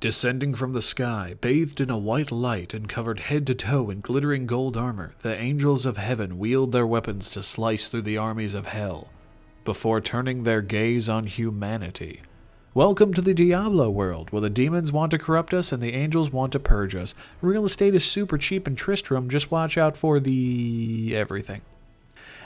Descending from the sky, bathed in a white light and covered head to toe in glittering gold armor, the angels of heaven wield their weapons to slice through the armies of hell, before turning their gaze on humanity. Welcome to the Diablo world, where the demons want to corrupt us and the angels want to purge us. Real estate is super cheap in Tristram, just watch out for the everything.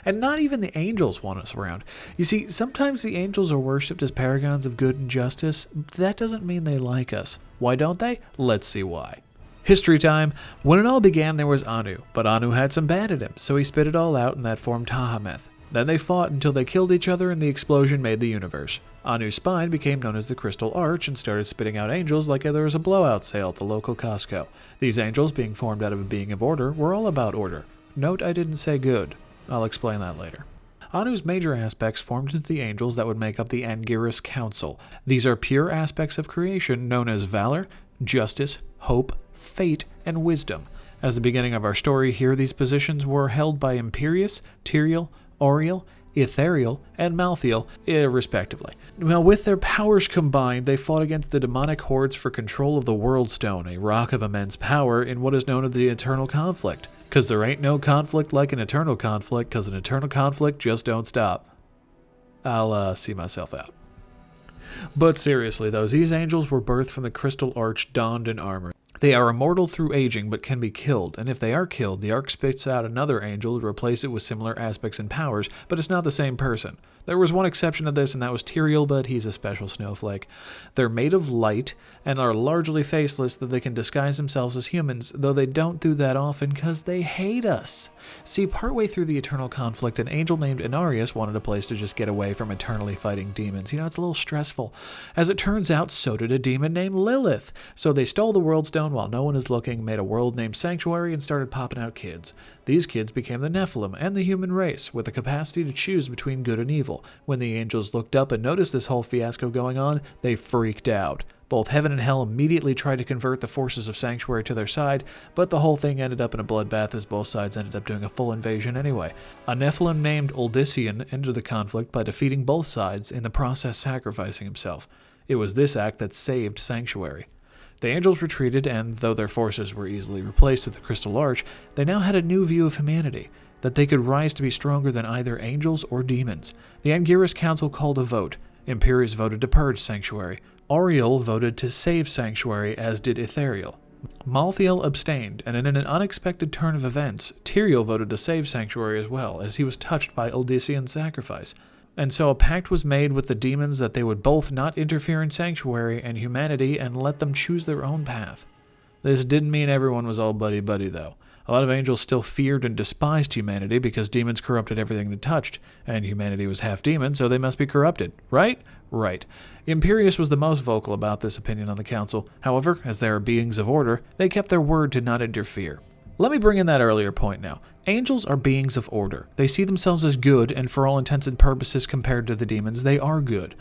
And not even the angels want us around. You see, sometimes the angels are worshipped as paragons of good and justice, but that doesn't mean they like us. Why don't they? Let's see why. History time. When it all began, there was Anu, but Anu had some bad in him, so he spit it all out and that formed Tahameth. Then they fought until they killed each other and the explosion made the universe. Anu's spine became known as the Crystal Arch and started spitting out angels like there was a blowout sale at the local Costco. These angels, being formed out of a being of order, were all about order. Note I didn't say good. I'll explain that later. Anu's major aspects formed into the angels that would make up the Anguirus Council. These are pure aspects of creation known as valor, justice, hope, fate, and wisdom. As the beginning of our story here, these positions were held by Imperius, Tyrael, Auriel, Ithariel, and Malthael, respectively. Now, with their powers combined, they fought against the demonic hordes for control of the World Stone, a rock of immense power, in what is known as the Eternal Conflict. Because there ain't no conflict like an eternal conflict, because an eternal conflict just don't stop. I'll see myself out. But seriously, though, these angels were birthed from the Crystal Arch donned in armor. They are immortal through aging, but can be killed, and if they are killed, the Ark spits out another angel to replace it with similar aspects and powers, but it's not the same person. There was one exception to this, and that was Tyrael, but he's a special snowflake. They're made of light, and are largely faceless, though they can disguise themselves as humans, though they don't do that often because they hate us. See, partway through the eternal conflict, an angel named Inarius wanted a place to just get away from eternally fighting demons. You know, it's a little stressful. As it turns out, so did a demon named Lilith. So they stole the World Stone while no one is looking, made a world named Sanctuary, and started popping out kids. These kids became the Nephilim and the human race, with the capacity to choose between good and evil. When the angels looked up and noticed this whole fiasco going on, they freaked out. Both heaven and hell immediately tried to convert the forces of Sanctuary to their side, but the whole thing ended up in a bloodbath as both sides ended up doing a full invasion anyway. A Nephilim named Uldysian entered the conflict by defeating both sides, in the process sacrificing himself. It was this act that saved Sanctuary. The angels retreated, and though their forces were easily replaced with the Crystal Arch, they now had a new view of humanity, that they could rise to be stronger than either angels or demons. The Anguirus Council called a vote. Imperius voted to purge Sanctuary. Auriel voted to save Sanctuary, as did Ithariel. Malthael abstained, and in an unexpected turn of events, Tyrael voted to save Sanctuary as well, as he was touched by Uldysian's sacrifice. And so a pact was made with the demons that they would both not interfere in Sanctuary and humanity and let them choose their own path. This didn't mean everyone was all buddy-buddy, though. A lot of angels still feared and despised humanity because demons corrupted everything they touched, and humanity was half demon, so they must be corrupted, right? Right. Imperius was the most vocal about this opinion on the council. However, as they are beings of order, they kept their word to not interfere. Let me bring in that earlier point now. Angels are beings of order. They see themselves as good, and for all intents and purposes compared to the demons, they are good.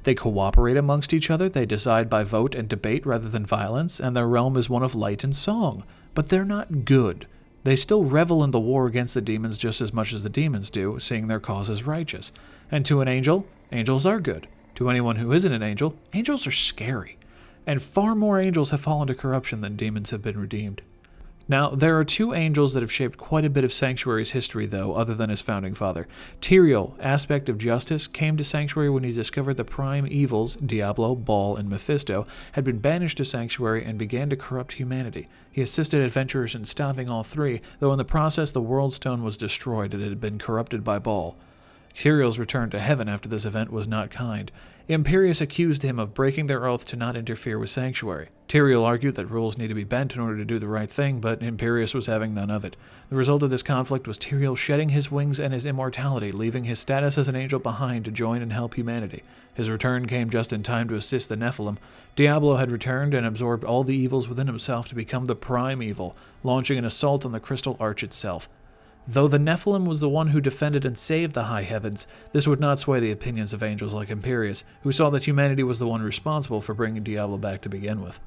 They cooperate amongst each other, they decide by vote and debate rather than violence, and their realm is one of light and song. But they're not good. They still revel in the war against the demons just as much as the demons do, seeing their cause as righteous. And to an angel, angels are good. To anyone who isn't an angel, angels are scary. And far more angels have fallen to corruption than demons have been redeemed. Now, there are two angels that have shaped quite a bit of Sanctuary's history, though, other than his founding father. Tyrael, aspect of justice, came to Sanctuary when he discovered the prime evils, Diablo, Baal, and Mephisto, had been banished to Sanctuary and began to corrupt humanity. He assisted adventurers in stopping all three, though in the process the World Stone was destroyed and it had been corrupted by Baal. Tyrael's return to heaven after this event was not kind. Imperius accused him of breaking their oath to not interfere with Sanctuary. Tyrael argued that rules need to be bent in order to do the right thing, but Imperius was having none of it. The result of this conflict was Tyrael shedding his wings and his immortality, leaving his status as an angel behind to join and help humanity. His return came just in time to assist the Nephilim. Diablo had returned and absorbed all the evils within himself to become the prime evil, launching an assault on the Crystal Arch itself. Though the Nephilim was the one who defended and saved the high heavens, this would not sway the opinions of angels like Imperius, who saw that humanity was the one responsible for bringing Diablo back to begin with.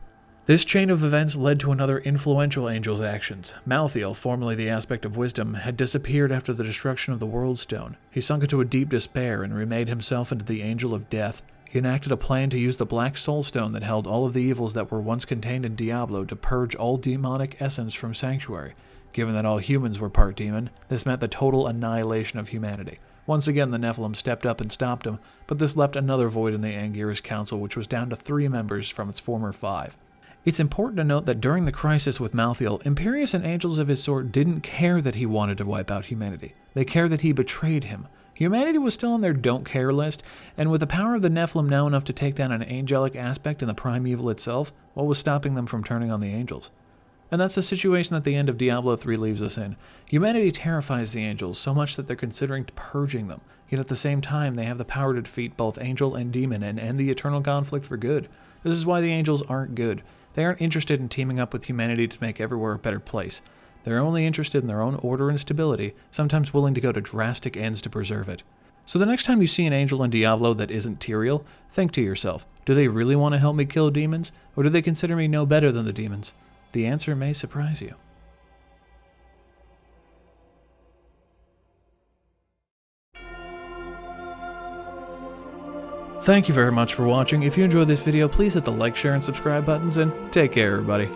This chain of events led to another influential angel's actions. Malthael, formerly the aspect of wisdom, had disappeared after the destruction of the World Stone. He sunk into a deep despair and remade himself into the angel of death. He enacted a plan to use the Black Soulstone that held all of the evils that were once contained in Diablo to purge all demonic essence from Sanctuary. Given that all humans were part demon, this meant the total annihilation of humanity. Once again, the Nephilim stepped up and stopped him, but this left another void in the Anguirus Council, which was down to 3 members from its former 5. It's important to note that during the crisis with Malthael, Imperius and angels of his sort didn't care that he wanted to wipe out humanity. They cared that he betrayed him. Humanity was still on their don't care list, and with the power of the Nephilim now enough to take down an angelic aspect in the primeval itself, what was stopping them from turning on the angels? And that's the situation that the end of Diablo 3 leaves us in. Humanity terrifies the angels so much that they're considering purging them, yet at the same time they have the power to defeat both angel and demon and end the eternal conflict for good. This is why the angels aren't good. They aren't interested in teaming up with humanity to make everywhere a better place. They're only interested in their own order and stability, sometimes willing to go to drastic ends to preserve it. So the next time you see an angel in Diablo that isn't Tyrael, think to yourself, do they really want to help me kill demons, or do they consider me no better than the demons? The answer may surprise you. Thank you very much for watching. If you enjoyed this video, please hit the like, share, and subscribe buttons, and take care, everybody.